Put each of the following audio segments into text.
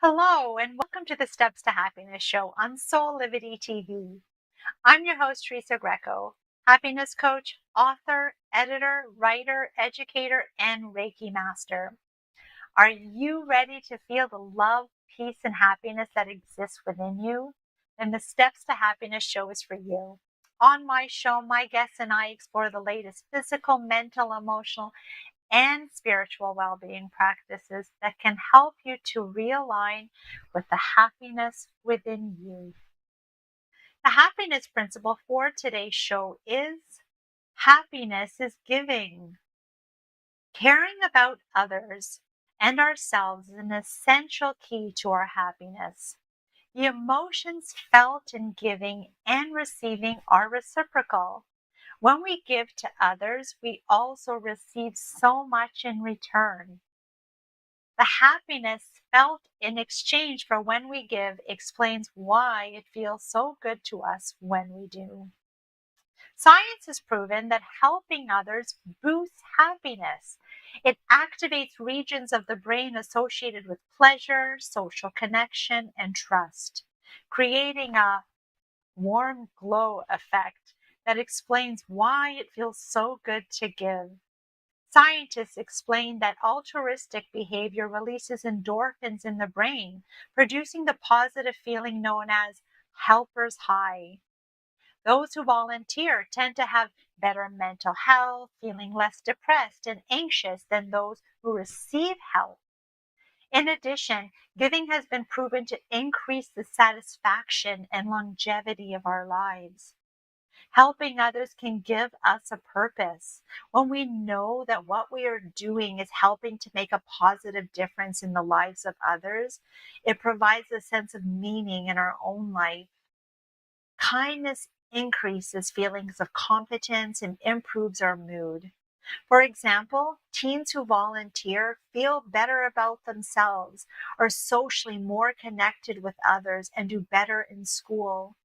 Hello, and welcome to the Steps to Happiness show on Soulivity TV. I'm your host, Teresa Greco, happiness coach, author, editor, writer, educator, and Reiki master. Are you ready to feel the love, peace, and happiness that exists within you? Then the Steps to Happiness show is for you. On my show, my guests and I explore the latest physical, mental, emotional, and spiritual well-being practices that can help you to realign with the happiness within you. The happiness principle for today's show is happiness is giving. Caring about others and ourselves is an essential key to our happiness. The emotions felt in giving and receiving are reciprocal. When we give to others, we also receive so much in return. The happiness felt in exchange for when we give explains why it feels so good to us when we do. Science has proven that helping others boosts happiness. It activates regions of the brain associated with pleasure, social connection, and trust, creating a warm glow effect that explains why it feels so good to give. Scientists explain that altruistic behavior releases endorphins in the brain, producing the positive feeling known as helper's high. Those who volunteer tend to have better mental health, feeling less depressed and anxious than those who receive help. In addition, giving has been proven to increase the satisfaction and longevity of our lives. Helping others can give us a purpose. When we know that what we are doing is helping to make a positive difference in the lives of others, it provides a sense of meaning in our own life. Kindness increases feelings of competence and improves our mood. For example, teens who volunteer feel better about themselves, are socially more connected with others, and do better in school.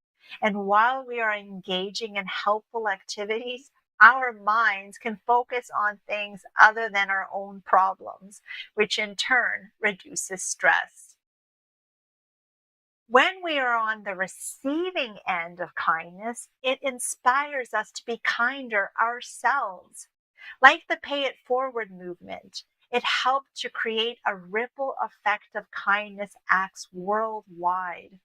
And while we are engaging in helpful activities, our minds can focus on things other than our own problems, which in turn reduces stress. When we are on the receiving end of kindness, it inspires us to be kinder ourselves. Like the Pay It Forward movement, it helped to create a ripple effect of kindness acts worldwide.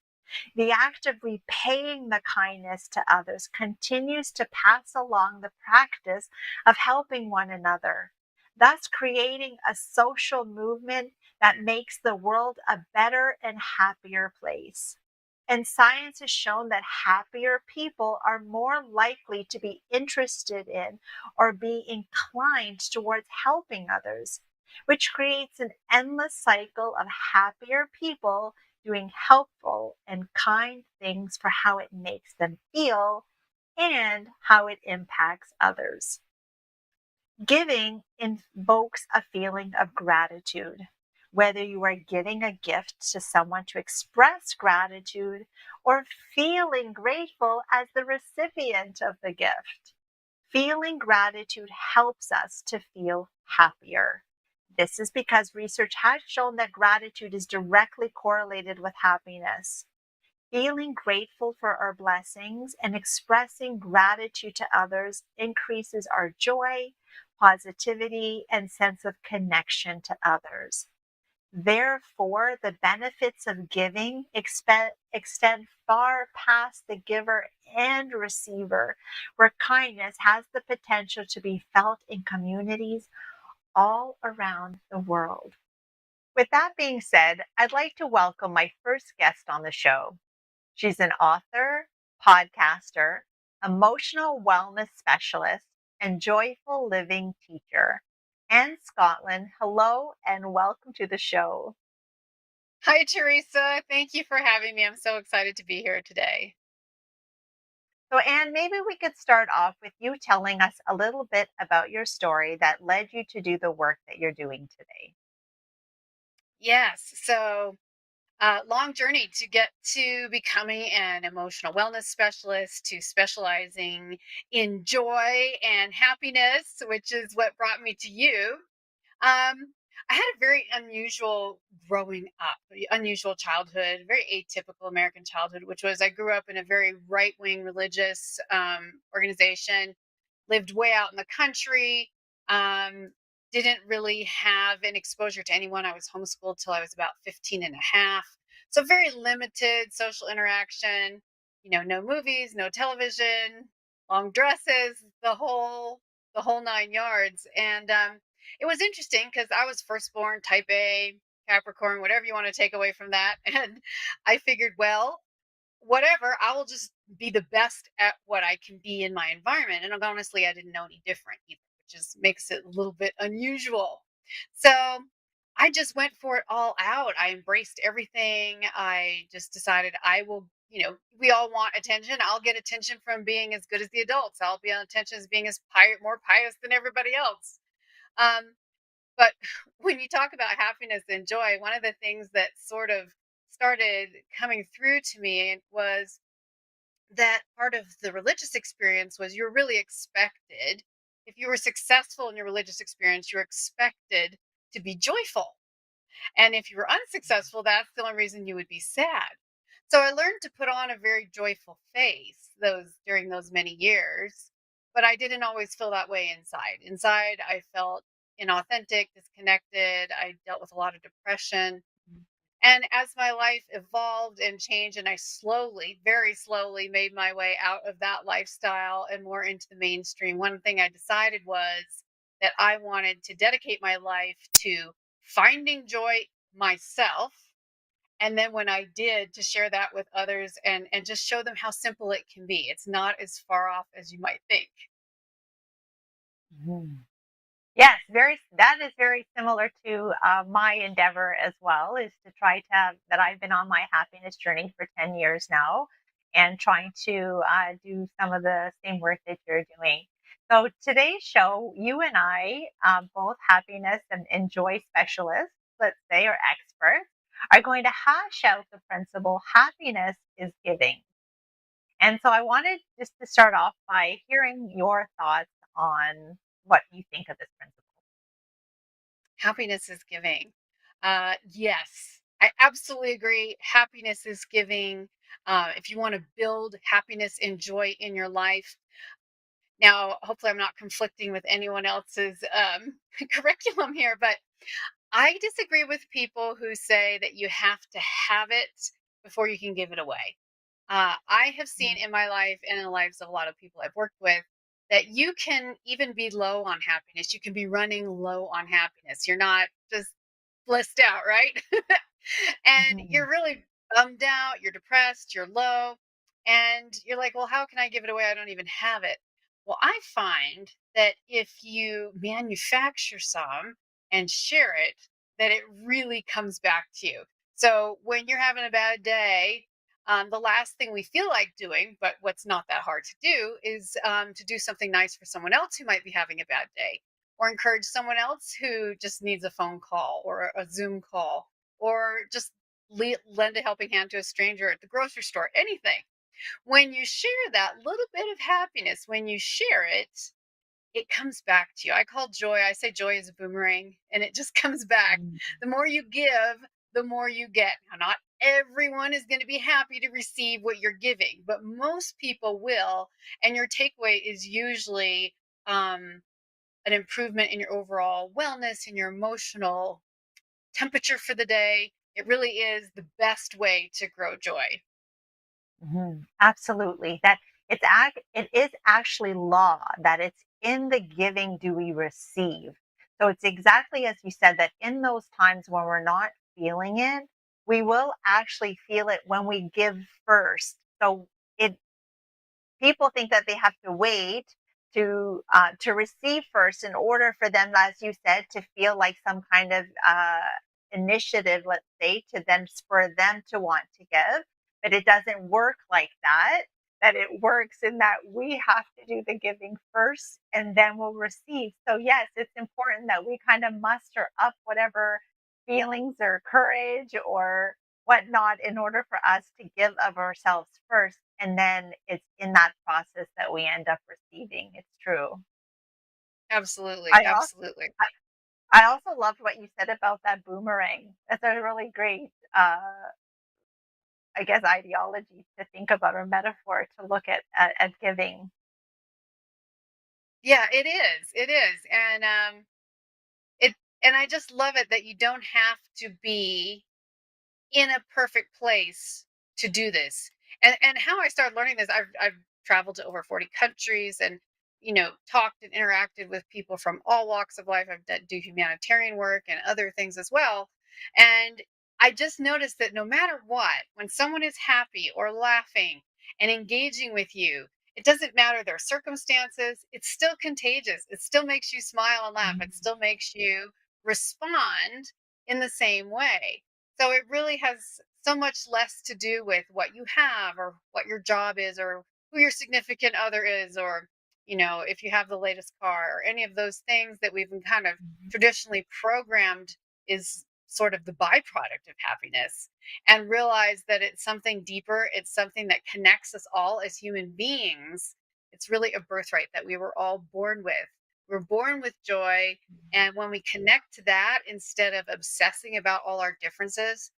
The act of repaying the kindness to others continues to pass along the practice of helping one another, thus creating a social movement that makes the world a better and happier place. And science has shown that happier people are more likely to be interested in or be inclined towards helping others, which creates an endless cycle of happier people doing helpful and kind things for how it makes them feel and how it impacts others. Giving invokes a feeling of gratitude. Whether you are giving a gift to someone to express gratitude or feeling grateful as the recipient of the gift, feeling gratitude helps us to feel happier. This is because research has shown that gratitude is directly correlated with happiness. Feeling grateful for our blessings and expressing gratitude to others increases our joy, positivity, and sense of connection to others. Therefore, the benefits of giving extend far past the giver and receiver, where kindness has the potential to be felt in communities all around the world. With that being said, I'd like to welcome my first guest on the show. She's an author, podcaster, emotional wellness specialist, and joyful living teacher. Anne Scotland, hello and welcome to the show. Hi, Teresa. Thank you for having me. I'm so excited to be here today. So, Anne, maybe we could start off with you telling us a little bit about your story that led you to do the work that you're doing today. Yes. Long journey to get to becoming an emotional wellness specialist, to specializing in joy and happiness, which is what brought me to you. Um, I had a very unusual growing up, unusual childhood, very atypical American childhood, which was I grew up in a very right wing religious organization, lived way out in the country, um, didn't really have an exposure to anyone. I was homeschooled till I was about 15 and a half. So very limited social interaction, no movies, no television, long dresses, the whole nine yards. And it was interesting because I was firstborn, type A, Capricorn, whatever you want to take away from that. And I figured, well, whatever, I will just be the best at what I can be in my environment. And honestly, I didn't know any different either, which just makes it a little bit unusual. So I just went for it all out. I embraced everything. I just decided I will, we all want attention. I'll get attention from being as good as the adults. I'll be on attention as being more pious than everybody else. Um, but when you talk about happiness and joy, one of the things that sort of started coming through to me was that part of the religious experience was you're really expected, if you were successful in your religious experience, you're expected to be joyful. And if you were unsuccessful, that's the only reason you would be sad. So I learned to put on a very joyful face during those many years, but I didn't always feel that way inside. Inside, I felt inauthentic, disconnected. I dealt with a lot of depression. And as my life evolved and changed, and I slowly, very slowly made my way out of that lifestyle and more into the mainstream, one thing I decided was that I wanted to dedicate my life to finding joy myself. And then when I did, to share that with others and just show them how simple it can be. It's not as far off as you might think. Mhm. Yes, that is very similar to my endeavor as well, is to try to have that I've been on my happiness journey for 10 years now and trying to do some of the same work that you're doing. So today's show, you and I, both happiness and joy specialists, let's say, or experts, are going to hash out the principle happiness is giving. And so I wanted just to start off by hearing your thoughts on what you think of this principle. Happiness is giving. Yes, I absolutely agree. Happiness is giving. If you want to build happiness and joy in your life, now, hopefully, I'm not conflicting with anyone else's curriculum here, but I disagree with people who say that you have to have it before you can give it away. I have seen in my life and in the lives of a lot of people I've worked with that you can even be low on happiness. You can be running low on happiness. You're not just blissed out, right? And Mhm. you're really bummed out, you're depressed, you're low, and you're like, well, how can I give it away? I don't even have it. Well, I find that if you manufacture some and share it, that it really comes back to you. So when you're having a bad day, the last thing we feel like doing, but what's not that hard to do, is to do something nice for someone else who might be having a bad day, or encourage someone else who just needs a phone call or a Zoom call, or just lend a helping hand to a stranger at the grocery store, anything. When you share that little bit of happiness, when you share it, it comes back to you. I say joy is a boomerang and it just comes back. Mhm. The more you give, the more you get. Now, not everyone is going to be happy to receive what you're giving, but most people will. And your takeaway is usually an improvement in your overall wellness and your emotional temperature for the day. It really is the best way to grow joy. Mhm. Absolutely. It is actually law that it's in the giving do we receive. So it's exactly as you said, that in those times when we're not feeling it, we will actually feel it when we give first. So it people think that they have to wait to receive first in order for them, as you said, to feel like some kind of initiative, let's say, to then spur them to want to give. But it doesn't work like that. That it works in that we have to do the giving first and then we'll receive. So yes, it's important that we kind of muster up whatever feelings or courage or whatnot in order for us to give of ourselves first. And then it's in that process that we end up receiving. It's true. Absolutely, I also, absolutely. I also loved what you said about that boomerang. That's a really great, I guess, ideology to think about or metaphor to look at giving. Yeah, it is, it and I just love it that you don't have to be in a perfect place to do this. And how I started learning this, I've traveled to over 40 countries and talked and interacted with people from all walks of life. I've done do humanitarian work and other things as well. And I just noticed that no matter what, when someone is happy or laughing and engaging with you, it doesn't matter their circumstances, it's still contagious. It still makes you smile and laugh. It still makes you respond in the same way. So it really has so much less to do with what you have or what your job is or who your significant other is or if you have the latest car or any of those things that we've been kind of Mhm. traditionally programmed is sort of the byproduct of happiness, and realize that it's something deeper, it's something that connects us all as human beings. It's really a birthright that we were all born with. We're born with joy, and when we connect to that instead of obsessing about all our differences,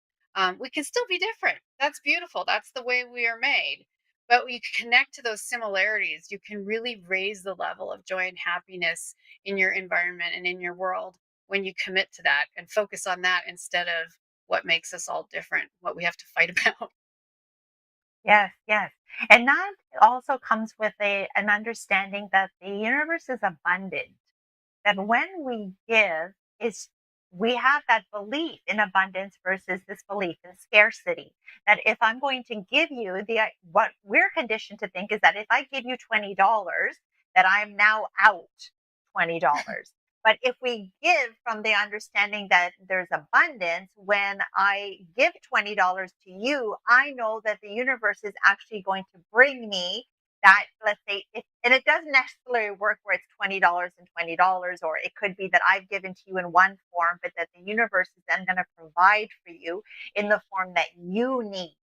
we can still be different. That's beautiful. That's the way we are made. But when you connect to those similarities, you can really raise the level of joy and happiness in your environment and in your world when you commit to that and focus on that instead of what makes us all different, what we have to fight about. Yes, yes. And that also comes with an understanding that the universe is abundant. That when we give is we have that belief in abundance versus this belief in scarcity. That if I'm going to give you what we're conditioned to think is that if I give you $20, that I'm now out $20. But if we give from the understanding that there's abundance, when I give $20 to you, I know that the universe is actually going to bring me that, let's say, and it doesn't necessarily work where it's $20 and $20, or it could be that I've given to you in one form, but that the universe is then going to provide for you in the form that you need.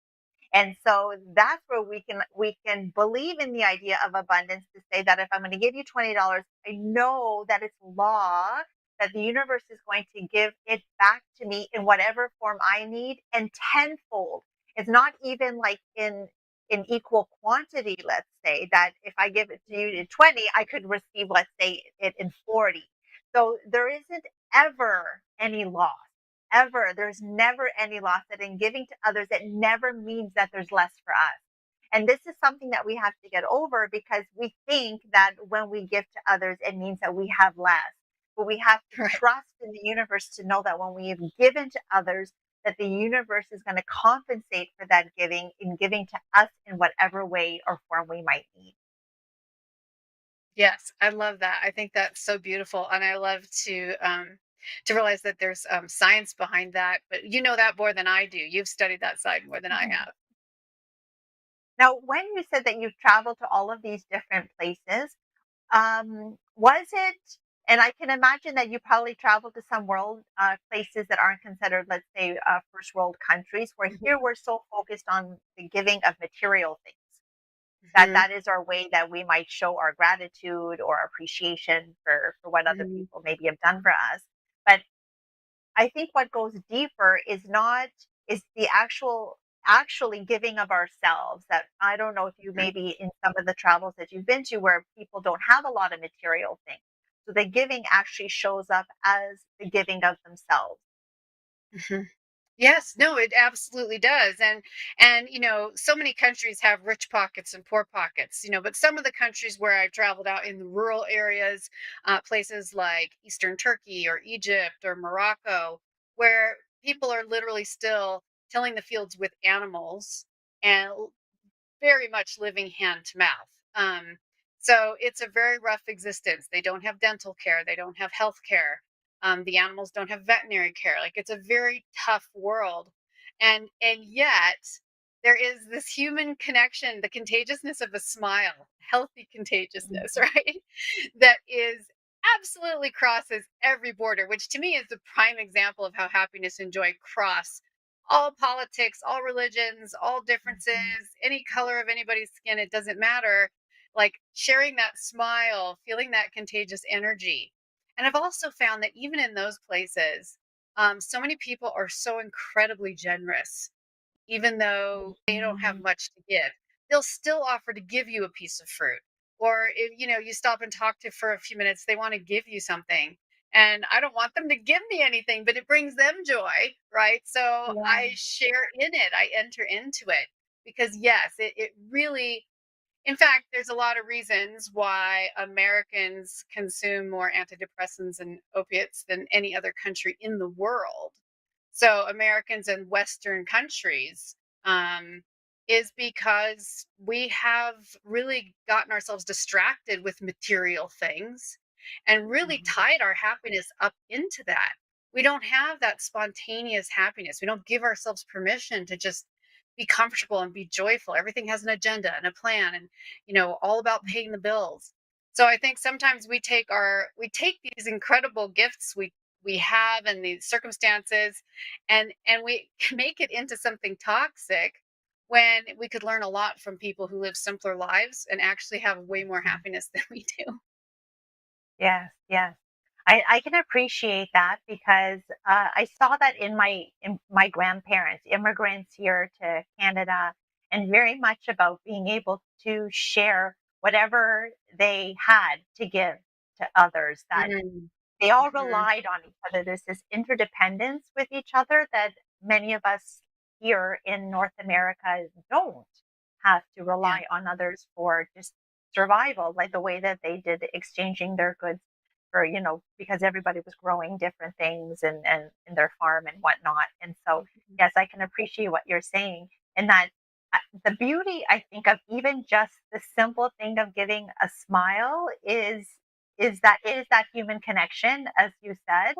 And so that's where we can believe in the idea of abundance, to say that if I'm going to give you $20, I know that it's law that the universe is going to give it back to me in whatever form I need, and tenfold. It's not even like in equal quantity, let's say, that if I give it to you in 20, I could receive, let's say, it in 40. So there isn't ever any loss, ever. There's never any loss, that in giving to others, it never means that there's less for us. And this is something that we have to get over, because we think that when we give to others, it means that we have less. But we have to Right. trust in the universe to know that when we have given to others, that the universe is going to compensate for that giving in giving to us in whatever way or form we might need. Yes, I love that. I think that's so beautiful, and I love to realize that there's science behind that. But you know that more than I do. You've studied that side more than I have. Now, when you said that you've traveled to all of these different places, was it, and I can imagine that you probably traveled to some world places that aren't considered, let's say, first world countries, where here we're so focused on the giving of material things, that Hmm. that is our way that we might show our gratitude or appreciation for what other Hmm. people maybe have done for us. But I think what goes deeper is the actually giving of ourselves. That I don't know if you, maybe in some of the travels that you've been to, where people don't have a lot of material things. So the giving actually shows up as the giving of themselves. Hmm. Yes, no, it absolutely does. And so many countries have rich pockets and poor pockets, but some of the countries where I've traveled out in the rural areas, places like Eastern Turkey or Egypt or Morocco, where people are literally still tilling the fields with animals and very much living hand to mouth. So it's a very rough existence. They don't have dental care, they don't have health care. The animals don't have veterinary care. Like it's a very tough world, and yet there is this human connection, the contagiousness of a smile, healthy contagiousness, Mhm. right? That is absolutely crosses every border, which to me is the prime example of how happiness and joy cross all politics, all religions, all differences, Mhm. any color of anybody's skin, it doesn't matter. Like sharing that smile, feeling that contagious energy. And I've also found that even in those places, so many people are so incredibly generous even though they don't have Mhm. much to give. They'll still offer to give you a piece of fruit. Or if you stop and talk to for a few minutes, they want to give you something. And I don't want them to give me anything, but it brings them joy, right? So Yeah. I share in it, I enter into it because yes, it really in fact, there's a lot of reasons why Americans consume more antidepressants and opiates than any other country in the world. So, Americans in Western countries, um, is because we have really gotten ourselves distracted with material things and really Mhm. tied our happiness up into that. We don't have that spontaneous happiness. We don't give ourselves permission to just be comfortable and be joyful. Everything has an agenda and a plan and all about paying the bills. So I think sometimes we take these incredible gifts we have and these circumstances and we make it into something toxic when we could learn a lot from people who live simpler lives and actually have way more Mhm. happiness than we do. Yes, yes. I can appreciate that because I saw that in my grandparents, immigrants here to Canada, and very much about being able to share whatever they had to give to others. That Mm, they all mhm, relied on each other. There's this interdependence with each other that many of us here in North America don't have to yeah. rely on others for just survival, like the way that they did exchanging their goods for, because everybody was growing different things and in their farm and whatnot. And so, Mhm, yes, I can appreciate what you're saying. And that the beauty, I think, of even just the simple thing of giving a smile is that human connection, as you said.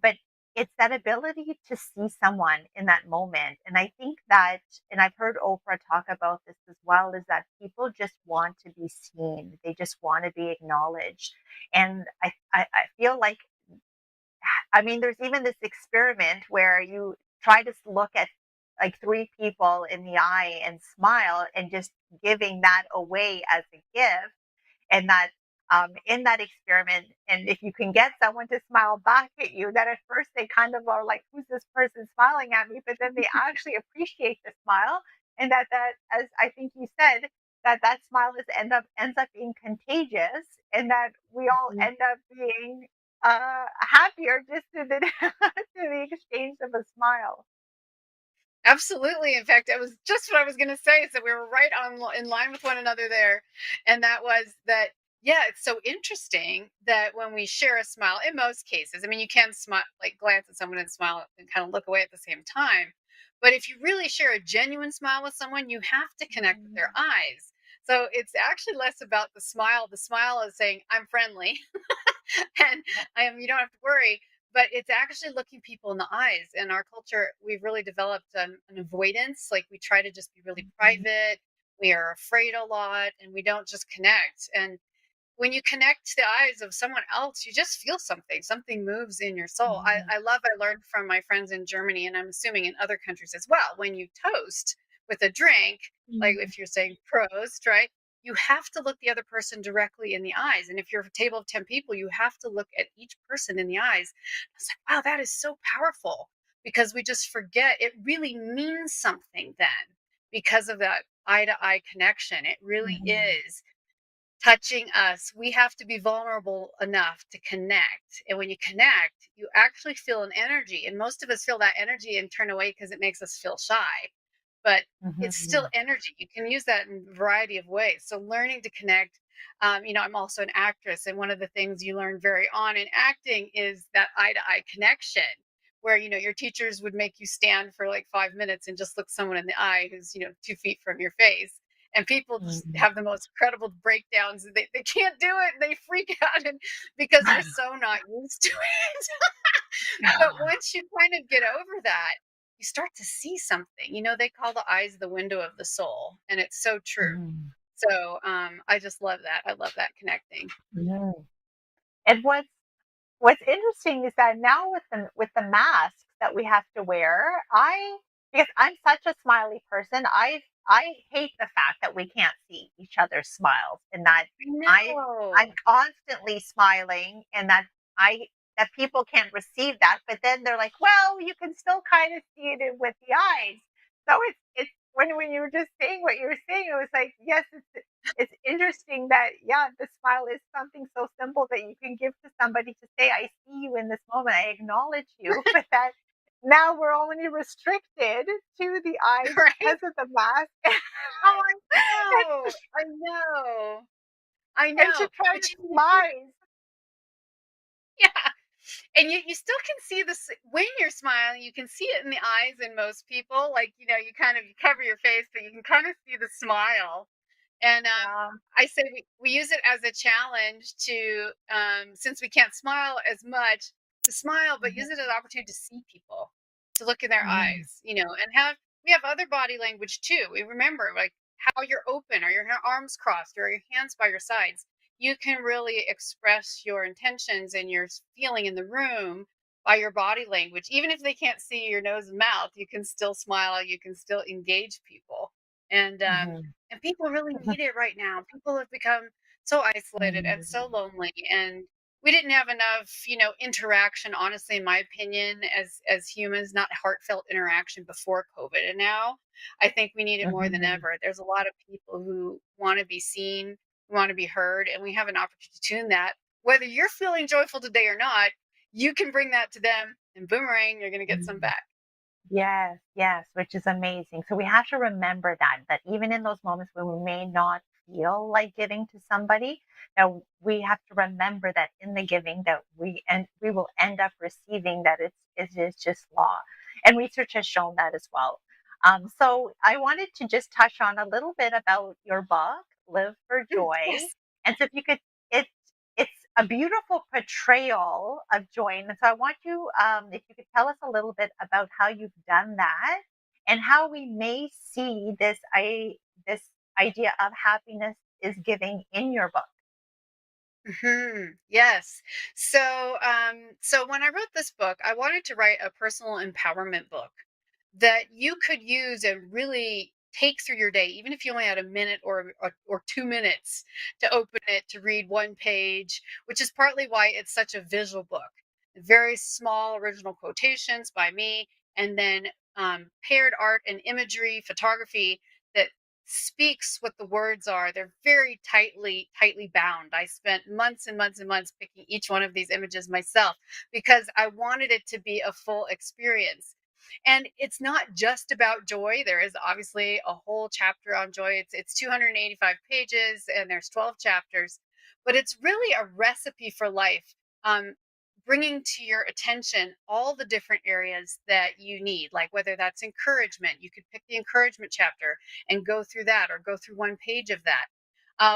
But it's that ability to see someone in that moment. And I think that, and I've heard Oprah talk about this as well, is that people just want to be seen. They just want to be acknowledged. And I feel like, I mean, there's even this experiment where you try to look at like three people in the eye and smile and just giving that away as a gift, and that in that experiment, and if you can get someone to smile back at you, that at first they kind of are like, who's this person smiling at me, but then they actually appreciate the smile, and that as I think you said, that smile ends up being contagious, and that we all mhm. end up being happier just through the through the exchange of a smile. Absolutely. In fact, that was just what I was going to say. So we were right in line with one another there. And that was that, yeah, it's so interesting that when we share a smile, in most cases, I mean, you can smile, like glance at someone and smile and kind of look away at the same time. But if you really share a genuine smile with someone, you have to connect with their Mhm. eyes. So it's actually less about the smile. The smile is saying, I'm friendly. And you don't have to worry, but it's actually looking people in the eyes. In our culture, we've really developed an avoidance. Like we try to just be really Mhm. private. We are afraid a lot and we don't just connect. And when you connect to the eyes of someone else, you just feel something. Something moves in your soul. Mhm. I learned from my friends in Germany, and I'm assuming in other countries as well. When you toast with a drink, like Mhm. if you're saying prost, right? You have to look the other person directly in the eyes. And if you're a table of 10 people, you have to look at each person in the eyes. I was like, wow, that is so powerful because we just forget it really means something then because of that eye to eye connection. It really Mhm. is. touching us, we have to be vulnerable enough to connect. And when you connect, you actually feel an energy. And most of us feel that energy and turn away because it makes us feel shy. But it's still Mhm. energy. You can use that in a variety of ways. So learning to connect. I'm also an actress, and one of the things you learn very on in acting is that eye to eye connection, where your teachers would make you stand for like 5 minutes and just look someone in the eye who's 2 feet from your face, and people just Mhm. have the most incredible breakdowns. They can't do it. They freak out and because they're so not used to it. But once you kind of get over that, you start to see something. They call the eyes the window of the soul, and it's so true. Mhm. So I just love that. I love that connecting. Mhm. And what's interesting is that now with the masks that we have to wear, I because I'm such a smiley person, I hate the fact that we can't see each other's smiles and that I I I'm know. constantly smiling and I that people can't receive that, but then they're like, well, you can still kind of see it with the eyes. So it's when you were just saying what you were saying, it was like, yes, it's interesting that yeah, the smile is something so simple that you can give to somebody to say, I see you in this moment, I acknowledge you, but that now we're only restricted to the eyes Right? because of the mask. Oh, I know. I know. I And to know. try But to smile. yeah. And you still can see this when you're smiling, you can see it in the eyes in most people. Like, you cover your face, but you can kind of see the smile. And Yeah. I say we use it as a challenge to, since we can't smile as much, to smile, but use it as an opportunity to see people, to look in their Mhm. eyes, and we have other body language too. We remember like how you're open or your arms crossed or your hands by your sides. You can really express your intentions and your feeling in the room by your body language. Even if they can't see your nose and mouth, you can still smile. You can still engage people. And Mhm. and people really need it right now. People have become so isolated and so Mhm. lonely, and we didn't have enough, interaction, honestly, in my opinion, as humans, not heartfelt interaction before COVID. And now I think we need it more than Mhm. ever. There's a lot of people who want to be seen, who want to be heard, and we have an opportunity to tune that. Whether you're feeling joyful today or not, you can bring that to them, and boomerang, you're going to get some Mhm. back. Yes, yes, which is amazing. So we have to remember that even in those moments when we may not feel like giving to somebody, that we have to remember that in the giving that we will end up receiving that it is just law. And research has shown that as well. So I wanted to just touch on a little bit about your book, Live for Joy. Yes. And so if you could, it it's a beautiful portrayal of joy. And so I want you, if you could tell us a little bit about how you've done that and how we may see this idea of happiness is giving in your book. Yes. So when I wrote this book, I wanted to write a personal empowerment book that you could use and really take through your day, even if you only had a minute or 2 minutes to open it to read one page, which is partly why it's such a visual book. Very small original quotations by me, and then paired art and imagery, photography that speaks what the words are. They're very tightly bound. I spent months and months and months picking each one of these images myself because I wanted it to be a full experience. And it's not just about joy. There is obviously a whole chapter on joy. It's 285 pages and there's 12 chapters, but it's really a recipe for life. Um, Bringing to your attention all the different areas that you need, like whether that's encouragement, you could pick the encouragement chapter and go through that or go through one page of that.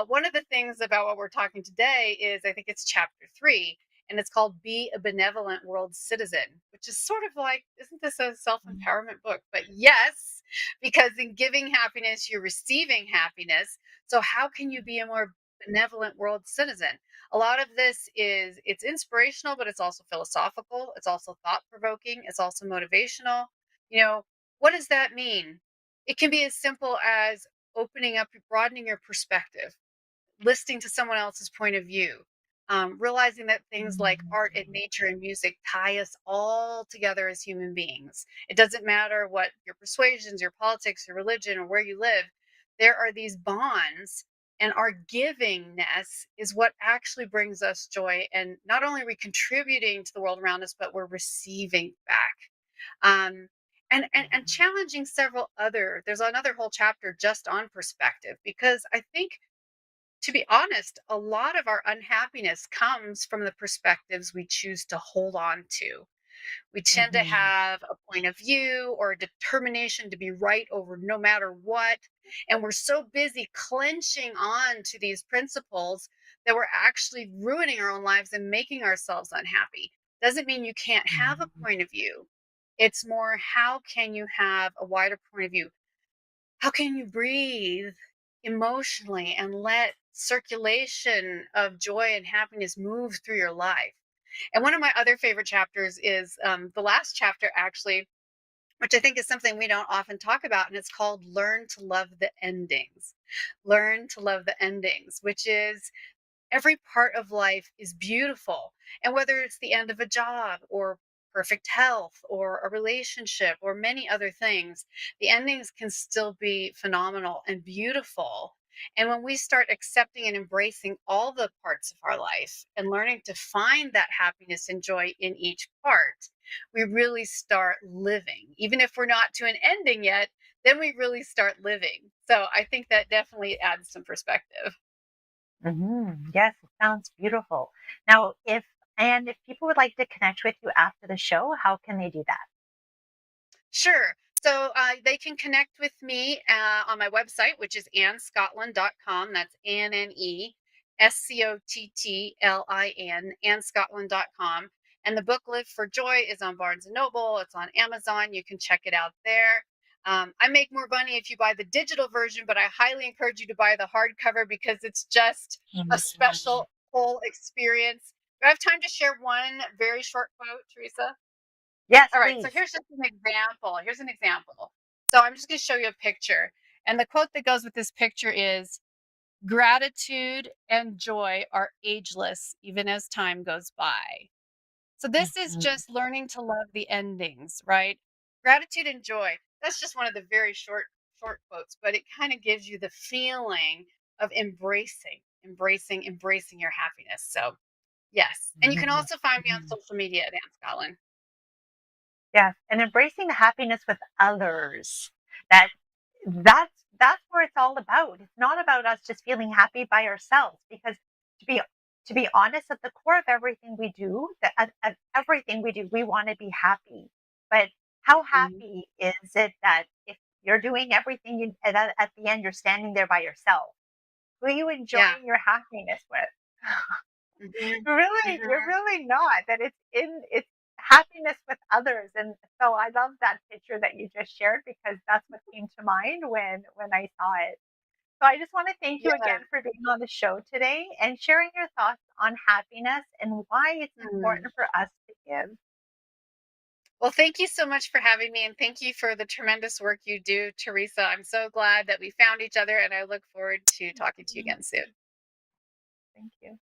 One of the things about what we're talking today is I think it's chapter 3, and it's called Be a Benevolent World Citizen, which is sort of like, isn't this a self empowerment book? But yes, because in giving happiness, you're receiving happiness. So, how can you be a more benevolent world citizen? A lot of this it's inspirational, but it's also philosophical, it's also thought provoking, it's also motivational. You know, what does that mean? It can be as simple as opening up, broadening your perspective, listening to someone else's point of view, realizing that things like art and nature and music tie us all together as human beings. It doesn't matter what your persuasions, your politics, your religion, or where you live, there are these bonds. And our givingness is what actually brings us joy. And not only are we contributing to the world around us, but we're receiving back. Um, and challenging several other, there's another whole chapter just on perspective, because I think, to be honest, a lot of our unhappiness comes from the perspectives we choose to hold on to. We tend to Mhm. have a point of view or a determination to be right over no matter what. And we're so busy clenching on to these principles that we're actually ruining our own lives and making ourselves unhappy. Doesn't mean you can't have a Mhm. point of view. It's more, how can you have a wider point of view? How can you breathe emotionally and let circulation of joy and happiness move through your life? And one of my other favorite chapters is the last chapter, actually, which I think is something we don't often talk about. And it's called Learn to Love the Endings. Learn to Love the Endings, which is every part of life is beautiful. And whether it's the end of a job or perfect health or a relationship or many other things, the endings can still be phenomenal and beautiful. And when we start accepting and embracing all the parts of our life and learning to find that happiness and joy in each part, we really start living. Even if we're not to an ending yet, then we really start living. So I think that definitely adds some perspective. Yes, it sounds beautiful. Now, if people would like to connect with you after the show, how can they do that? Sure. So they can connect with me on my website, which is annescotland.com. That's ANNESCOTTLIN, annescotland.com. And the book Live for Joy is on Barnes and Noble. It's on Amazon. You can check it out there. I make more money if you buy the digital version, but I highly encourage you to buy the hardcover because it's just a Mhm. special whole experience. Do I have time to share one very short quote, Teresa? Yes, All right, so please. here's just an example. Here's an example. So I'm just going to show you a picture. And the quote that goes with this picture is, gratitude and joy are ageless, even as time goes by. So this is Mhm. just learning to love the endings, right? Gratitude and joy. That's just one of the very short quotes, but it kind of gives you the feeling of embracing your happiness. So yes. And you can Mhm. also find me on Mhm. social media at Anne Scotland. Yes, and embracing the happiness with others. That that's where it's all about. It's not about us just feeling happy by ourselves because to be to be honest, at the core of everything we do, at everything we do, we want to be happy. But how Mhm. happy is it that if you're doing everything you at the end you're standing there by yourself? Who are you Yeah. enjoying your happiness with? Mhm. You're Mhm. really not. That it's happiness with others. And so I love that picture that you just shared because that's what came to mind when I saw it. So I just want to thank you Yeah. again for being on the show today and sharing your thoughts on happiness and why it's Mm. important for us to give. Well, thank you so much for having me, and thank you for the tremendous work you do, Teresa. I'm so glad that we found each other, and I look forward to talking to you Mhm. again soon. Thank you.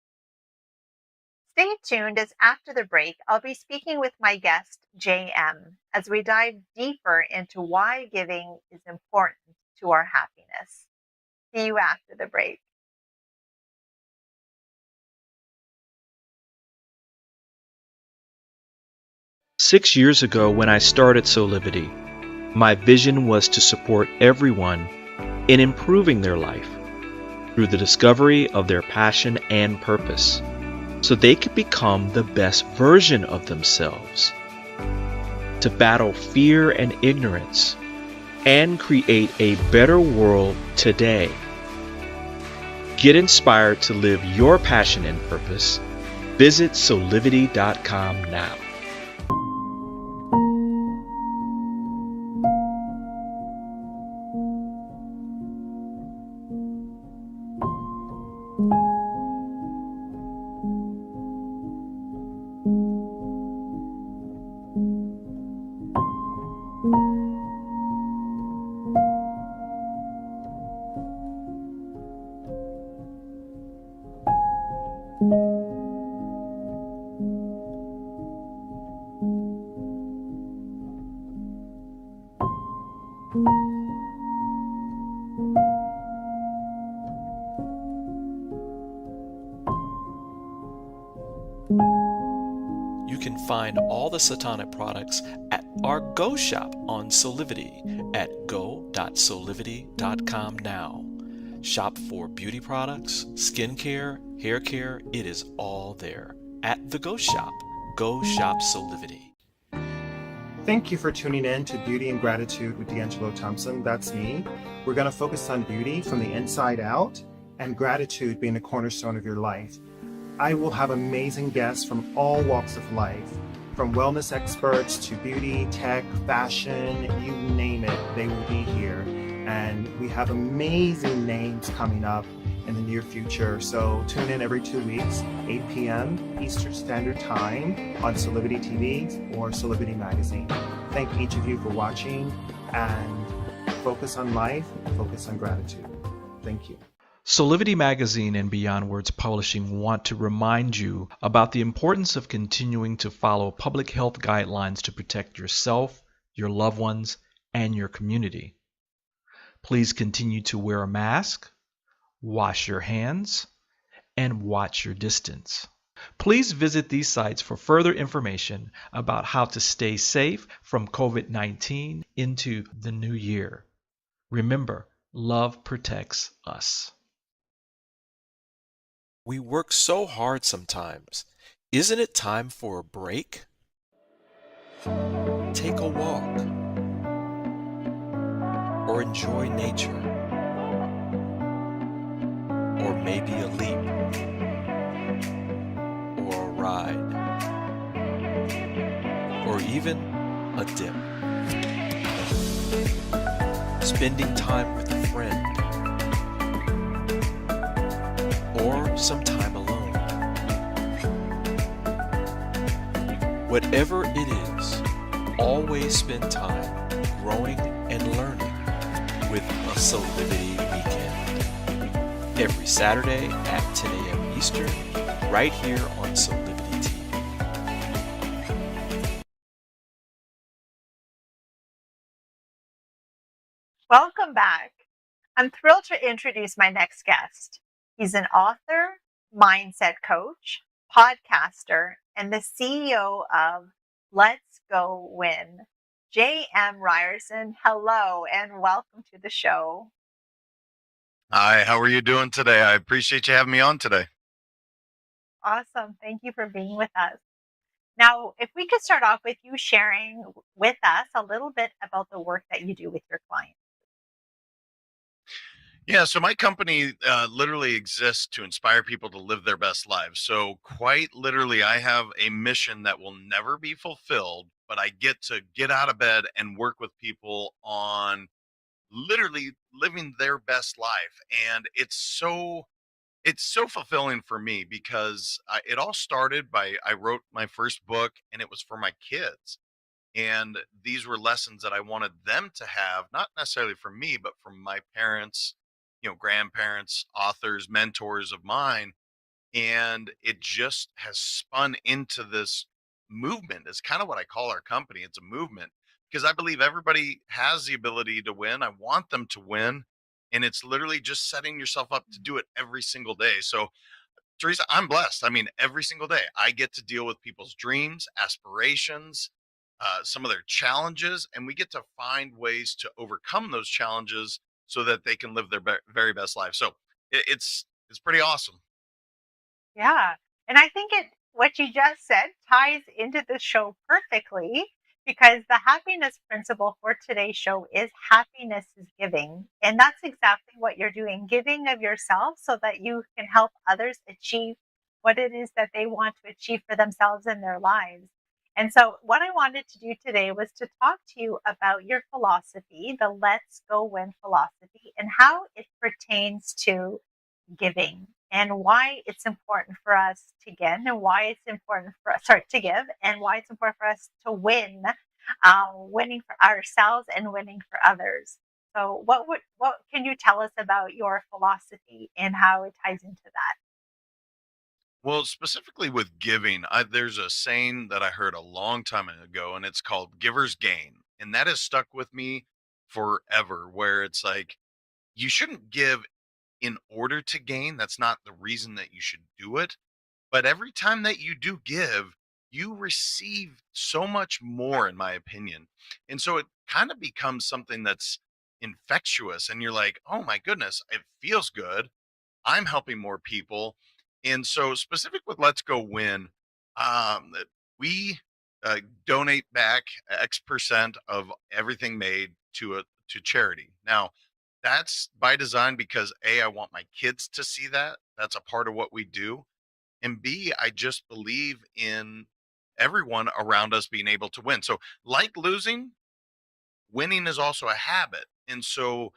Stay tuned as after the break, I'll be speaking with my guest, JM, as we dive deeper into why giving is important to our happiness. See you after the break. 6 years ago, when I started Soulivity, my vision was to support everyone in improving their life through the discovery of their passion and purpose so they could become the best version of themselves, to battle fear and ignorance, and create a better world today. Get inspired to live your passion and purpose. Visit soulivity.com now. can find all the Satonic products at our Go shop on Soulivity at go.soulivity.com now. Shop for beauty products, skincare, hair care. It is all there at the Go shop. Go shop Soulivity. Thank you for tuning in to Beauty and Gratitude with D'Angelo Thompson. That's me. We're going to focus on beauty from the inside out and gratitude being the cornerstone of your life. I will have amazing guests from all walks of life, from wellness experts to beauty, tech, fashion, you name it, they will be here. And we have amazing names coming up in the near future. So tune in every 2 weeks, 8 p.m. Eastern Standard Time on Soulivity TV or Soulivity Magazine. Thank each of you for watching, and focus on life, focus on gratitude. Thank you. Soulivity Magazine and Beyond Words Publishing want to remind you about the importance of continuing to follow public health guidelines to protect yourself, your loved ones, and your community. Please continue to wear a mask, wash your hands, and watch your distance. Please visit these sites for further information about how to stay safe from COVID-19 into the new year. Remember, love protects us. We work so hard sometimes. Isn't it time for a break? Take a walk or enjoy nature, or maybe a leap or a ride, or even a dip. Spending time with a friend, or some time alone. Whatever it is, always spend time growing and learning with a Soulivity weekend. Every Saturday at 10 a.m. Eastern, right here on Soulivity TV. Welcome back. I'm thrilled to introduce my next guest. He's an author, mindset coach, podcaster, and the CEO of Let's Go Win. J.M. Ryerson, hello and welcome to the show. Hi, how are you doing today? I appreciate you having me on today. Awesome. Thank you for being with us. Now, if we could start off with you sharing with us a little bit about the work that you do with your clients. Yeah, so my company literally exists to inspire people to live their best lives. So, quite literally, I have a mission that will never be fulfilled, but I get to get out of bed and work with people on literally living their best life. And it's so fulfilling for me because it all started by I wrote my first book, and it was for my kids. And these were lessons that I wanted them to have, not necessarily from me, but from my parents, grandparents, authors, mentors of mine. And it just has spun into this movement. It's kind of what I call our company. It's a movement because I believe everybody has the ability to win. I want them to win. And it's literally just setting yourself up to do it every single day. So, Teresa, I'm blessed. I mean, every single day I get to deal with people's dreams, aspirations, some of their challenges, and we get to find ways to overcome those challenges so that they can live their very best life. So it's pretty awesome. Yeah. And I think what you just said ties into the show perfectly because the happiness principle for today's show is happiness is giving. And that's exactly what you're doing, giving of yourself so that you can help others achieve what it is that they want to achieve for themselves in their lives. And so, what I wanted to do today was to talk to you about your philosophy, the Let's Go Win philosophy, and how it pertains to giving and why it's important for us to give and why it's important for us to give and why it's important for us to win, winning for ourselves and winning for others. So what can you tell us about your philosophy and how it ties into that? Well, specifically with giving, there's a saying that I heard a long time ago, and it's called "givers gain," and that has stuck with me forever. Where it's like you shouldn't give in order to gain. That's not the reason that you should do it. But every time that you do give, you receive so much more, in my opinion. And so it kind of becomes something that's infectious, and you're like, oh my goodness, it feels good. I'm helping more people. And so, specific with Let's Go Win, that we uh, donate back X% of everything made to charity. Now, that's by design because A, I want my kids to see that. That's a part of what we do. And B, I just believe in everyone around us being able to win. So, like losing, winning is also a habit. And so,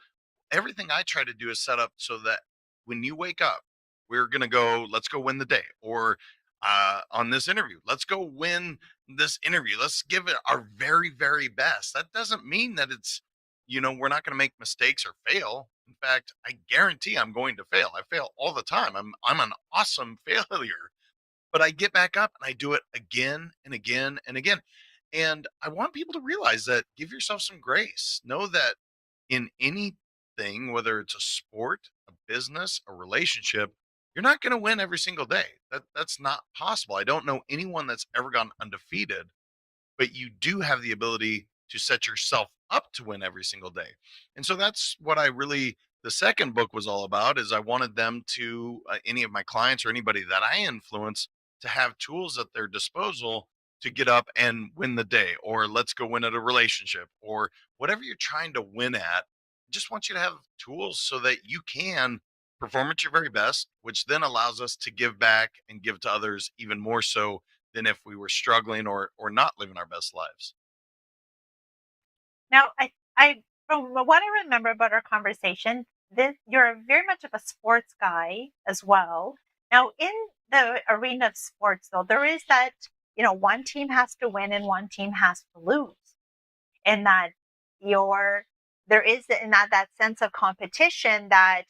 everything I try to do is set up so that when you wake up, we're going to go, let's go win the day. Or on this interview, let's go win this interview. Let's give it our very, very best. That doesn't mean that it's, we're not going to make mistakes or fail. In fact, I guarantee I'm going to fail. I fail all the time. I'm an awesome failure, but I get back up and I do it again and again and again. And I want people to realize that give yourself some grace. Know that in anything, whether it's a sport, a business, a relationship, you're not going to win every single day. That's not possible. I don't know anyone that's ever gone undefeated, but you do have the ability to set yourself up to win every single day. And so that's what the second book was all about is I wanted them to any of my clients or anybody that I influence to have tools at their disposal to get up and win the day, or let's go win at a relationship, or whatever you're trying to win at. I just want you to have tools so that you can perform at your very best, which then allows us to give back and give to others even more so than if we were struggling or not living our best lives. Now, I from what I remember about our conversation, this you're very much of a sports guy as well. Now, in the arena of sports, though, there is that one team has to win and one team has to lose, and that your there is in that sense of competition that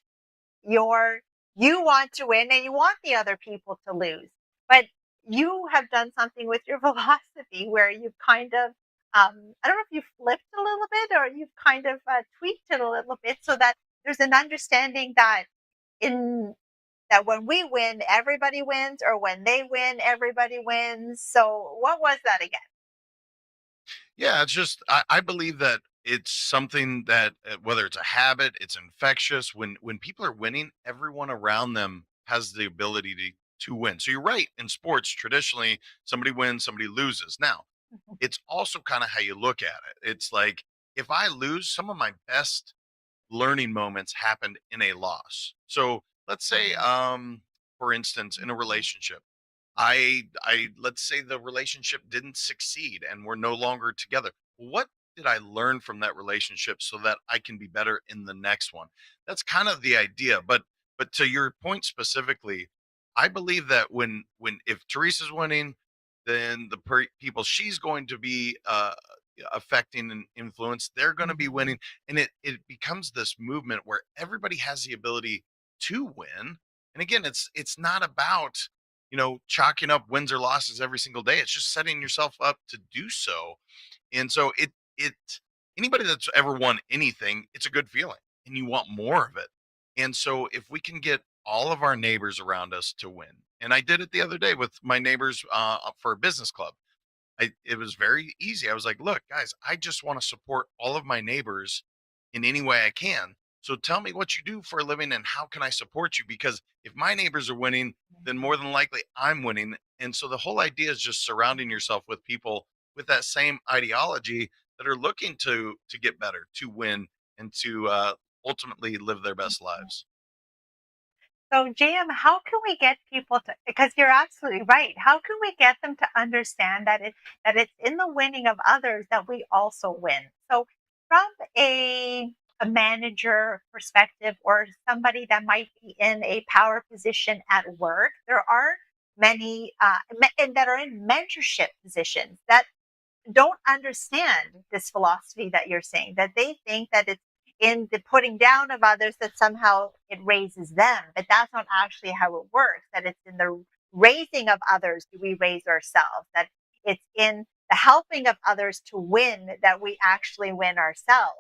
you're you want to win and you want the other people to lose. But you have done something with your philosophy where you've kind of I don't know if you flipped a little bit or you've kind of tweaked it a little bit so that there's an understanding that in that when we win, everybody wins, or when they win, everybody wins. So what was that again? Yeah, it's just I believe that it's something that whether it's a habit, it's infectious. When people are winning, everyone around them has the ability to win. So you're right. In sports, traditionally, somebody wins, somebody loses. Now, it's also kind of how you look at it. It's like if I lose, some of my best learning moments happened in a loss. So let's say, for instance, in a relationship, I let's say the relationship didn't succeed and we're no longer together. What did I learn from that relationship so that I can be better in the next one? That's kind of the idea. But to your point specifically, I believe that when if Teresa's winning, then the people she's going to be affecting and influence, they're going to be winning, and it becomes this movement where everybody has the ability to win. And again, it's not about chalking up wins or losses every single day. It's just setting yourself up to do so. And so it anybody that's ever won anything, it's a good feeling and you want more of it. And so if we can get all of our neighbors around us to win. And I did it the other day with my neighbors for a business club. It was very easy. I was like, "Look, guys, I just want to support all of my neighbors in any way I can. So tell me what you do for a living and how can I support you? Because if my neighbors are winning, then more than likely I'm winning." And so the whole idea is just surrounding yourself with people with that same ideology that are looking to get better, to win, and to ultimately live their best lives. So, JM, how can we get people to, because you're absolutely right. How can we get them to understand that it's in the winning of others that we also win? So, from a manager perspective or somebody that might be in a power position at work, there are many and that are in mentorship positions that don't understand this philosophy that you're saying, that they think that it's in the putting down of others that somehow it raises them. But that's not actually how it works, that it's in the raising of others do we raise ourselves, that it's in the helping of others to win that we actually win ourselves.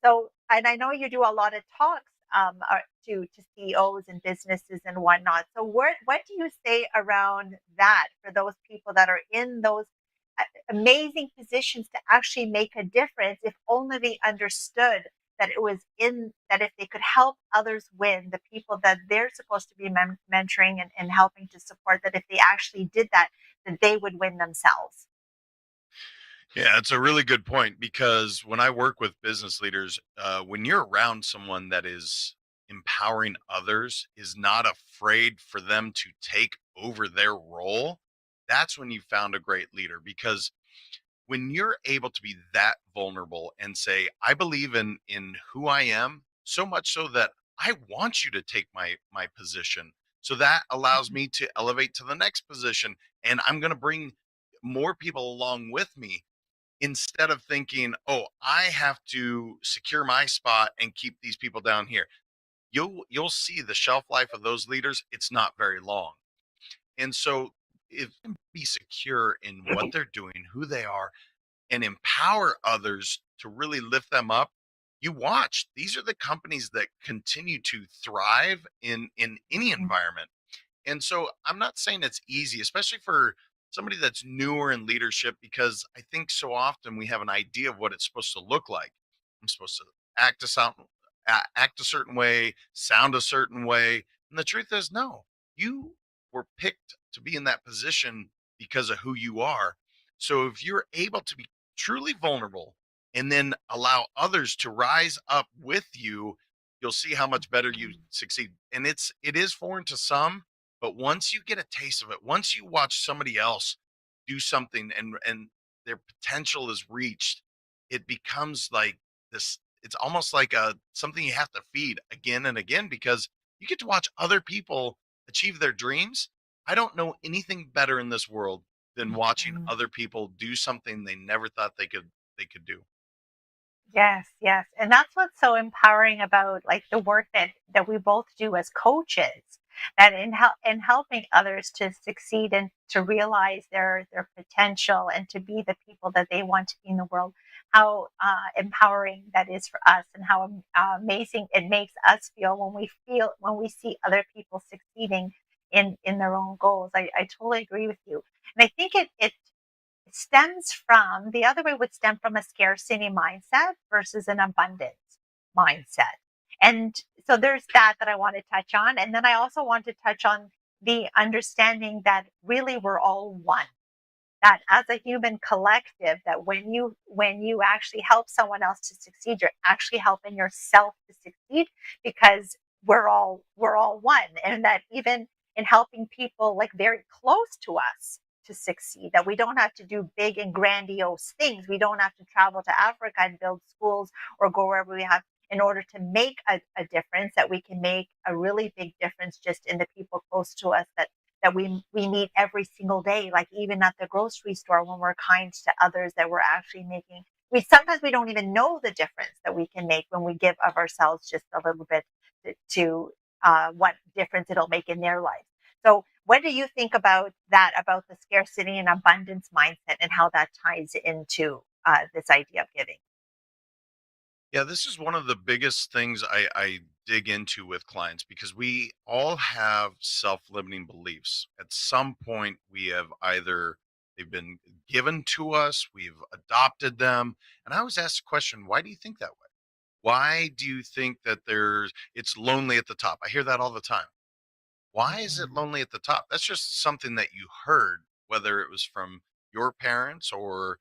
So, and I know you do a lot of talks to CEOs and businesses and whatnot. So what do you say around that for those people that are in those amazing positions to actually make a difference if only they understood that it was in that if they could help others win, the people that they're supposed to be mentoring and helping to support, that if they actually did that, that they would win themselves. Yeah, it's a really good point because when I work with business leaders, when you're around someone that is empowering others, is not afraid for them to take over their role, that's when you found a great leader. Because when you're able to be that vulnerable and say, I believe in who I am, so much so that I want you to take my position. So that allows me to elevate to the next position, and I'm going to bring more people along with me instead of thinking, "Oh, I have to secure my spot and keep these people down here." You'll see the shelf life of those leaders, it's not very long. And so if they can be secure in what they're doing, who they are, and empower others to really lift them up, you watch. These are the companies that continue to thrive in any environment. And so I'm not saying it's easy, especially for somebody that's newer in leadership, because I think so often we have an idea of what it's supposed to look like. I'm supposed to act a certain way, sound a certain way. And the truth is, no, you were picked to be in that position because of who you are. So if you're able to be truly vulnerable and then allow others to rise up with you, you'll see how much better you succeed. And it is foreign to some, but once you get a taste of it, once you watch somebody else do something and their potential is reached, it becomes like this. It's almost like a something you have to feed again and again because you get to watch other people achieve their dreams. I don't know anything better in this world than watching Mhm. other people do something they never thought they could do. Yes, yes. And that's what's so empowering about like the work that we both do as coaches, that in helping others to succeed and to realize their potential and to be the people that they want to be in the world, how empowering that is for us and how amazing it makes us feel when we see other people succeeding in their own goals. I totally agree with you. And I think it stems from the other way would stem from a scarcity mindset versus an abundance mindset. And so there's that I want to touch on. And then I also want to touch on the understanding that really we're all one, that as a human collective, that when you actually help someone else to succeed, you're actually helping yourself to succeed, because we're all one. And that even in helping people like very close to us to succeed, that we don't have to do big and grandiose things, we don't have to travel to Africa and build schools or go wherever we have in order to make a difference, that we can make a really big difference just in the people close to us that we meet every single day, like even at the grocery store, when we're kind to others, that we're actually making, we don't even know the difference that we can make when we give of ourselves just a little bit to what difference it'll make in their life. So what do you think about that, about the scarcity and abundance mindset, and how that ties into this idea of giving? Yeah, this is one of the biggest things I dig into with clients because we all have self-limiting beliefs. At some point, we have either they've been given to us, we've adopted them, and I always ask the question, why do you think that way? Why do you think that it's lonely at the top? I hear that all the time. Why is it Mhm. lonely at the top? That's just something that you heard, whether it was from your parents or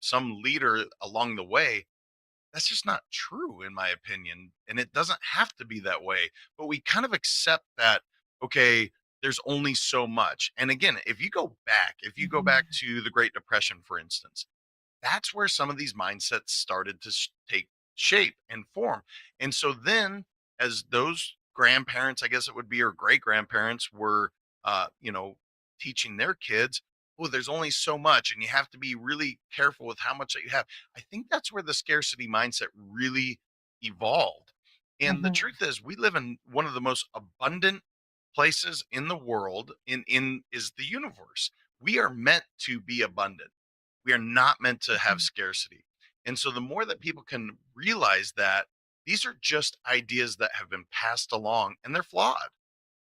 some leader along the way. That's just not true in my opinion, and it doesn't have to be that way, but we kind of accept that, okay, there's only so much. And again, if you go back Mhm. to the Great Depression, for instance, that's where some of these mindsets started to take shape and form. And so then, as those grandparents, I guess it would be, or great grandparents were, teaching their kids, oh, there's only so much, and you have to be really careful with how much that you have. I think that's where the scarcity mindset really evolved. And the Mhm. truth is, we live in one of the most abundant places in the world, in is the universe. We are meant to be abundant. We are not meant to have Mhm. scarcity. And so the more that people can realize that, These are just ideas that have been passed along and they're flawed.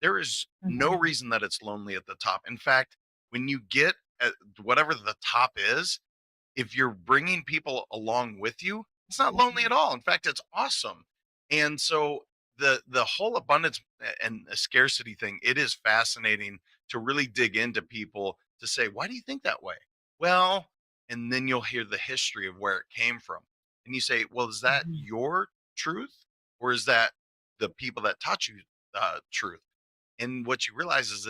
There is no Mhm. reason that it's lonely at the top. In fact, when you get at whatever the top is, if you're bringing people along with you, it's not lonely at all. In fact, it's awesome. And so the whole abundance and the scarcity thing, it is fascinating to really dig into people to say, why do you think that way? Well, and then you'll hear the history of where it came from. And you say, well, is that Mhm. your truth or is that the people that taught you truth? And what you realize is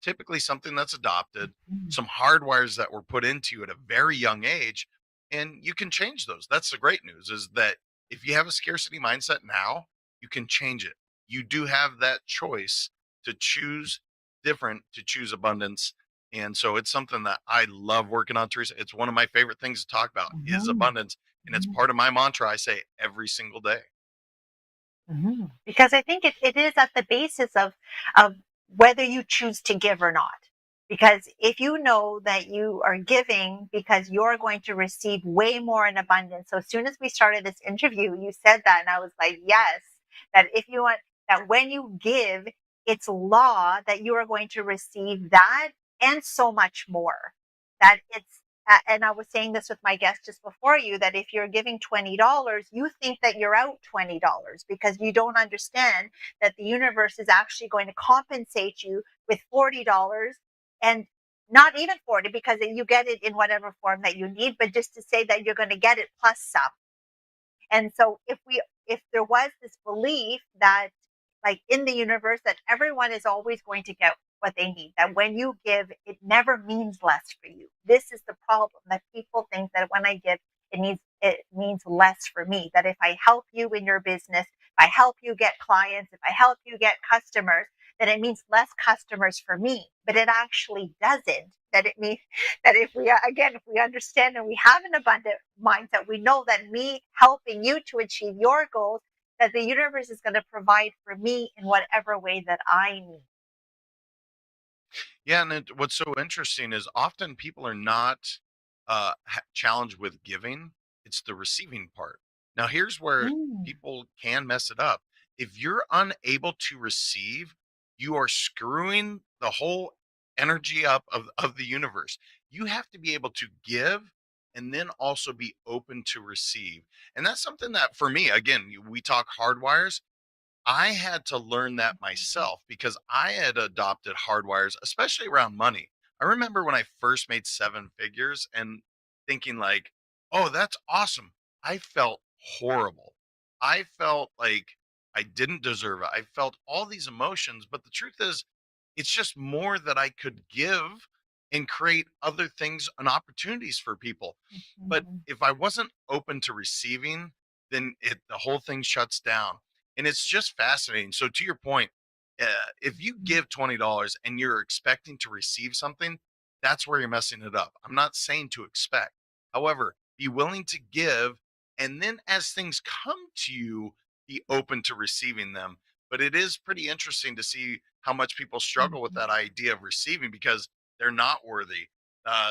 typically something that's adopted, Mhm. some hardwires that were put into you at a very young age, and you can change those. That's the great news is that if you have a scarcity mindset now, you can change it. You do have that choice to choose different, to choose abundance. And so it's something that I love working on, Teresa. It's one of my favorite things to talk about is Mhm. abundance. And it's Mhm. part of my mantra I say every single day. Mhm. Because I think it is at the basis of whether you choose to give or not. Because if you know that you are giving because you're going to receive way more in abundance. So as soon as we started this interview, you said that, and I was like, yes, that if you want that when you give, it's law that you are going to receive that and so much more. That it's and I was saying this with my guest just before you that if you're giving $20, you think that you're out $20 because you don't understand that the universe is actually going to compensate you with $40 and not even 40 because you get it in whatever form that you need, but just to say that you're going to get it plus some. And so if there was this belief that like in the universe that everyone is always going to get what they need, that when you give, it never means less for you. This is the problem that people think that when I give, it means less for me. That if I help you in your business, if I help you get clients, if I help you get customers, then it means less customers for me. But it actually doesn't. That it means that if we are, again, if we understand and we have an abundant mindset, we know that me helping you to achieve your goals, that the universe is going to provide for me in whatever way that I need. Yeah, and what's so interesting is often people are not challenged with giving; it's the receiving part. Now, here's where Mm. people can mess it up. If you're unable to receive, you are screwing the whole energy up of the universe. You have to be able to give and then also be open to receive. And that's something that for me, again, we talk hardwires. I had to learn that myself because I had adopted hardwires, especially around money. I remember when I first made seven figures and thinking like, "Oh, that's awesome." I felt horrible. I felt like I didn't deserve it. I felt all these emotions, but the truth is it's just more that I could give and create other things and opportunities for people. But Mhm. if I wasn't open to receiving, then the whole thing shuts down and it's just fascinating. So to your point, if you give $20 and you're expecting to receive something, that's where you're messing it up. I'm not saying to expect. However, be willing to give, and then as things come to you, be open to receiving them. But it is pretty interesting to see how much people struggle with that idea of receiving because they're not worthy.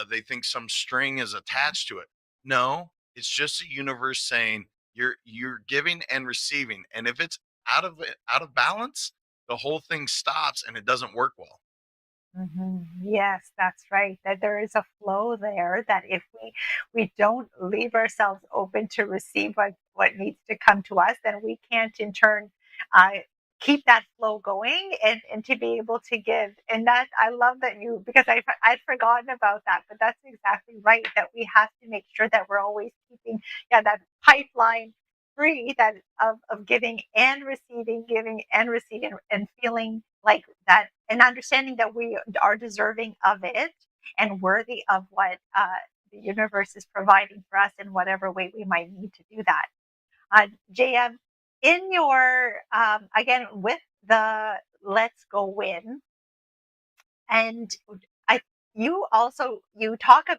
They think some string is attached to it. No, it's just a universe saying you're giving and receiving, and if it's out of balance, the whole thing stops and it doesn't work well. Yes, that's right. That there is a flow there. That if we don't leave ourselves open to receive what needs to come to us, then we can't in turn uh, keep that flow going and to be able to give. And that I love that you because I'd forgotten about that. But that's exactly right. That we have to make sure that we're always keeping that pipeline free that of giving and receiving and feeling like that and understanding that we are deserving of it and worthy of what the universe is providing for us in whatever way we might need to do that. JM, in your again with the Let's Go Win, and I you also you talk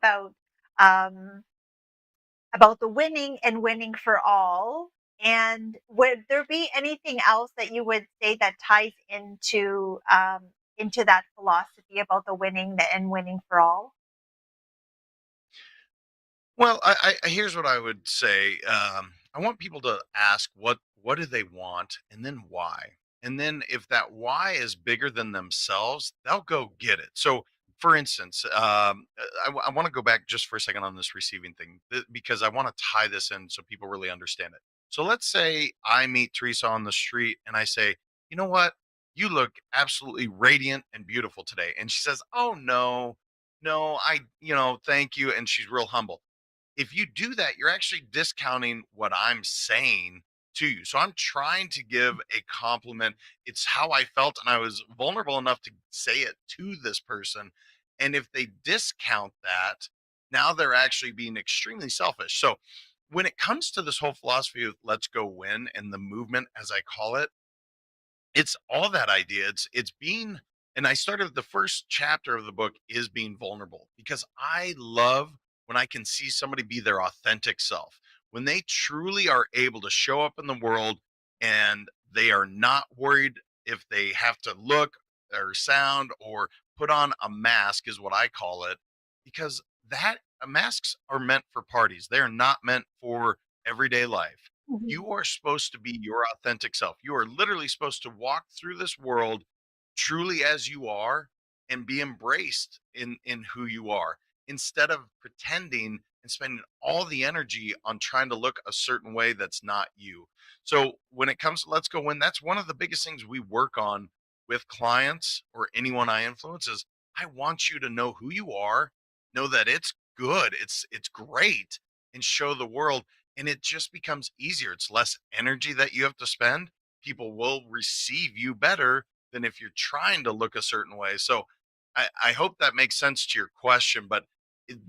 um, about the winning and winning for all. And would there be anything else that you would say that ties into that philosophy about the winning and winning for all? Well, here's what I would say. I want people to ask what do they want and then why. And then if that why is bigger than themselves, they'll go get it. So for instance, I want to go back just for a second on this receiving thing because I want to tie this in so people really understand it. So let's say I meet Teresa on the street and I say, you know what? You look absolutely radiant and beautiful today. And she says, oh, no, no, thank you. And she's real humble. If you do that, you're actually discounting what I'm saying to you. So I'm trying to give a compliment. It's how I felt, and I was vulnerable enough to say it to this person. And if they discount that, now they're actually being extremely selfish. So when it comes to this whole philosophy of let's go win and the movement, as I call it, it's all that idea. It's being, and I started the first chapter of the book is being vulnerable because I love when I can see somebody be their authentic self. When they truly are able to show up in the world and they are not worried if they have to look or sound or put on a mask is what I call it, because that masks are meant for parties. They are not meant for everyday life. Mhm. You are supposed to be your authentic self. You are literally supposed to walk through this world truly as you are and be embraced in who you are instead of pretending and spending all the energy on trying to look a certain way that's not you. So when it comes to let's go win, that's one of the biggest things we work on with clients or anyone I influence is I want you to know who you are, know that it's good, it's great, and show the world, and it just becomes easier. It's less energy that you have to spend. People will receive you better than if you're trying to look a certain way. So I hope that makes sense to your question, but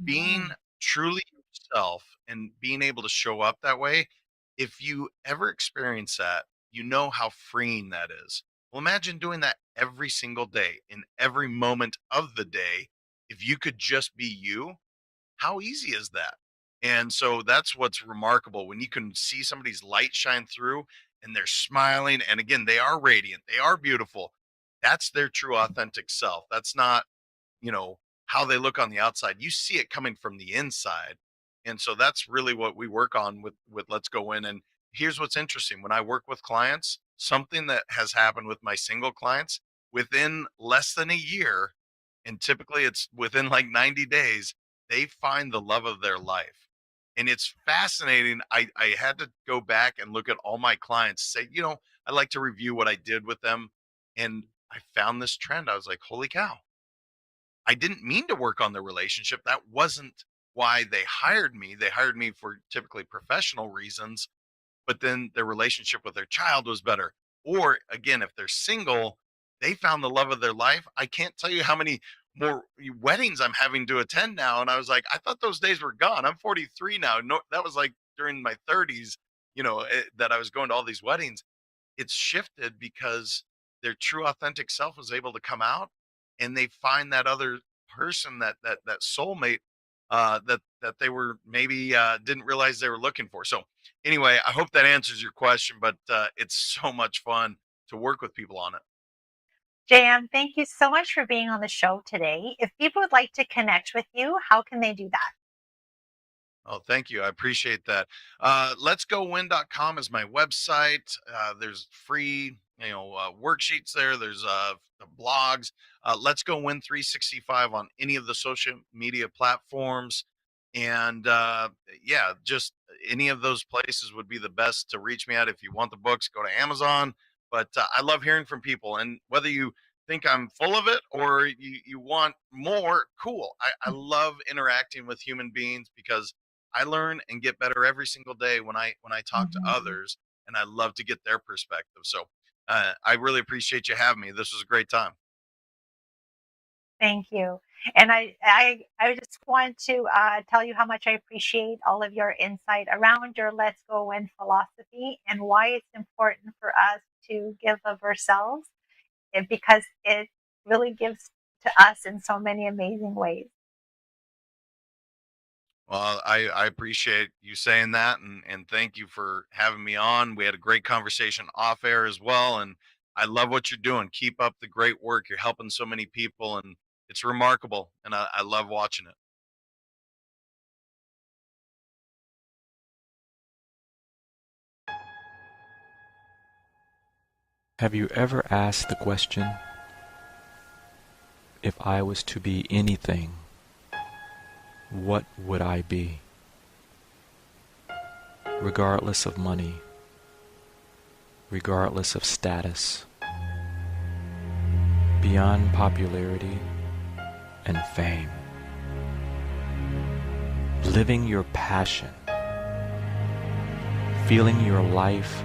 being Yeah. truly yourself and being able to show up that way, if you ever experience that, you know how freeing that is. Well, imagine doing that every single day in every moment of the day. If you could just be you, how easy is that? And so that's what's remarkable when you can see somebody's light shine through and they're smiling. And again, they are radiant, they are beautiful. That's their true authentic self. That's not, you know, how they look on the outside. You see it coming from the inside. And so that's really what we work on with Let's Go In. And here's what's interesting. When I work with clients, something that has happened with my single clients within less than a year, and typically it's within like 90 days, they find the love of their life. And it's fascinating. I had to go back and look at all my clients, say, I like to review what I did with them. And I found this trend. I was like, holy cow, I didn't mean to work on the relationship. That wasn't why they hired me. They hired me for typically professional reasons, but then their relationship with their child was better. Or again, if they're single, they found the love of their life. I can't tell you how many more weddings I'm having to attend now. And I was like, I thought those days were gone. I'm 43 now. No, that was like during my 30s, that I was going to all these weddings. It's shifted because their true authentic self is able to come out and they find that other person, that soulmate, that they were maybe didn't realize they were looking for. So anyway, I hope that answers your question, but it's so much fun to work with people on it. JM, thank you so much for being on the show today. If people would like to connect with you, how can they do that? Oh, thank you. I appreciate that. Let'sgowin.com is my website. There's free, worksheets there. There's the blogs. Let's Go Win 365 on any of the social media platforms. And yeah, just any of those places would be the best to reach me at. If you want the books, go to Amazon. But I love hearing from people. And whether you think I'm full of it or you want more, cool. I love interacting with human beings because I learn and get better every single day when I talk to Mhm. others, and I love to get their perspective. So I really appreciate you having me. This was a great time. Thank you. And I just want to tell you how much I appreciate all of your insight around your Let's Go Win philosophy and why it's important for us to give of ourselves because it really gives to us in so many amazing ways. Well, I appreciate you saying that, and thank you for having me on. We had a great conversation off air as well, and I love what you're doing. Keep up the great work. You're helping so many people, and it's remarkable. And I love watching it. Have you ever asked the question, if I was to be anything, what would I be? Regardless of money, regardless of status, beyond popularity and fame. Living your passion, feeling your life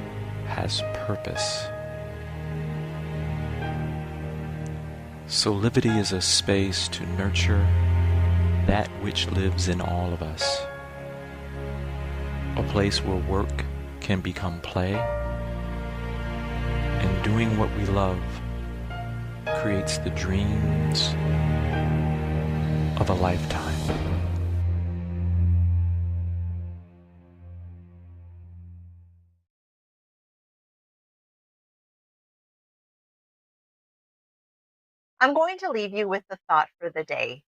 has purpose. Soulivity is a space to nurture that which lives in all of us. A place where work can become play, and doing what we love creates the dreams of a lifetime. I'm going to leave you with the thought for the day.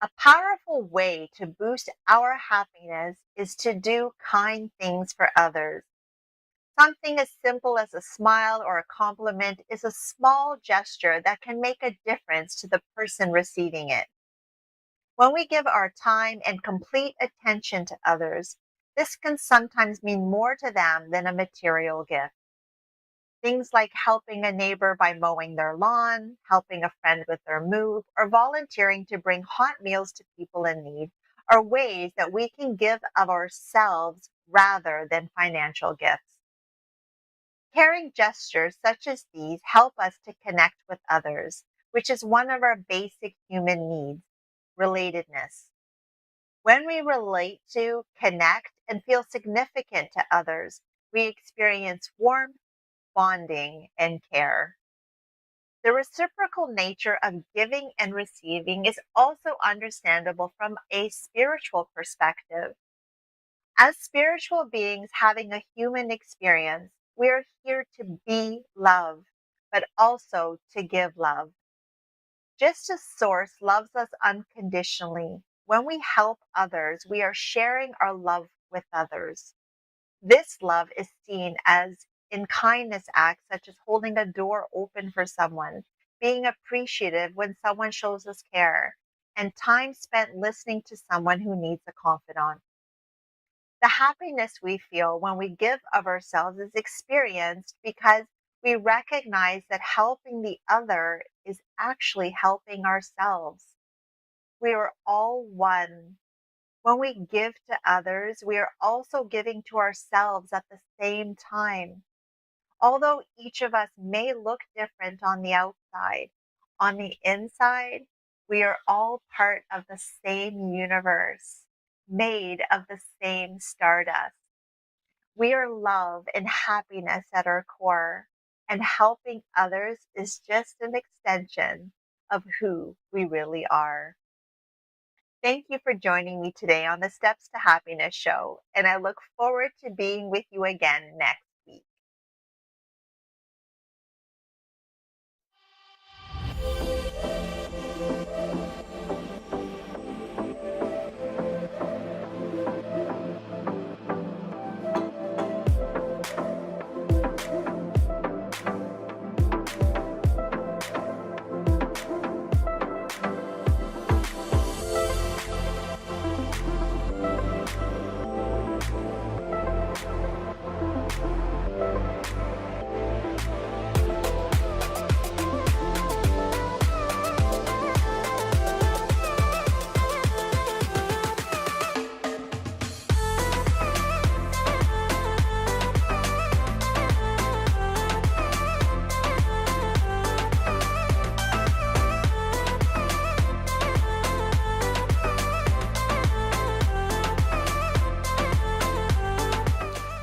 A powerful way to boost our happiness is to do kind things for others. Something as simple as a smile or a compliment is a small gesture that can make a difference to the person receiving it. When we give our time and complete attention to others, this can sometimes mean more to them than a material gift. Things like helping a neighbor by mowing their lawn, helping a friend with their move, or volunteering to bring hot meals to people in need are ways that we can give of ourselves rather than financial gifts. Caring gestures such as these help us to connect with others, which is one of our basic human needs, relatedness. When we relate to, connect, and feel significant to others, we experience warmth, bonding, and care. The reciprocal nature of giving and receiving is also understandable from a spiritual perspective. As spiritual beings having a human experience, we are here to be love, but also to give love. Just as Source loves us unconditionally, when we help others, we are sharing our love with others. This love is seen as in kindness acts such as holding a door open for someone, being appreciative when someone shows us care, and time spent listening to someone who needs a confidant. The happiness we feel when we give of ourselves is experienced because we recognize that helping the other is actually helping ourselves. We are all one. When we give to others, we are also giving to ourselves at the same time. Although each of us may look different on the outside, on the inside, we are all part of the same universe, made of the same stardust. We are love and happiness at our core, and helping others is just an extension of who we really are. Thank you for joining me today on the Steps to Happiness show, and I look forward to being with you again next week.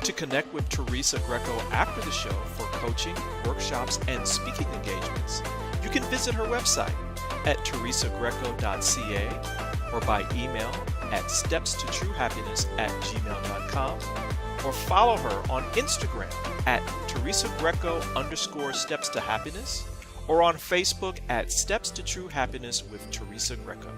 To connect with Teresa Greco after the show for coaching, workshops, and speaking engagements, you can visit her website at teresagreco.ca or by email at stepstotruehappiness@gmail.com or follow her on Instagram at TeresaGreco_Steps to Happiness or on Facebook at Steps to True Happiness with Teresa Greco.